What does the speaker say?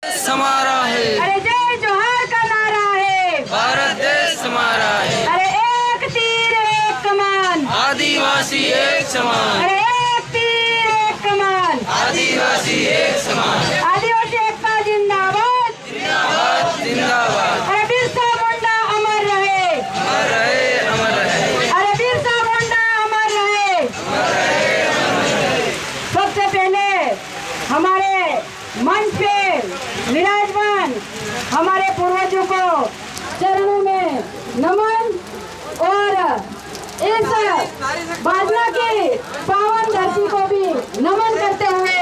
हमारा है। अरे जय जोहार का नारा है। भारत देश हमारा है। अरे एक तीर एक कमान, आदिवासी एक समान। अरे एक तीर एक कमान, आदिवासी एक समान। आदिवासी एकता जिंदाबाद जिंदाबाद जिंदाबाद। अरे बिरसा मुंडा अमर रहे, अमर रहे अमर रहे। अरे बिरसा मुंडा अमर रहे, अमर रहे अमर रहे। सबसे पहले हमारे मंच पे विराजमान हमारे पूर्वजों को चरणों में नमन और इस बाजना की पावन धरती को भी नमन करते हुए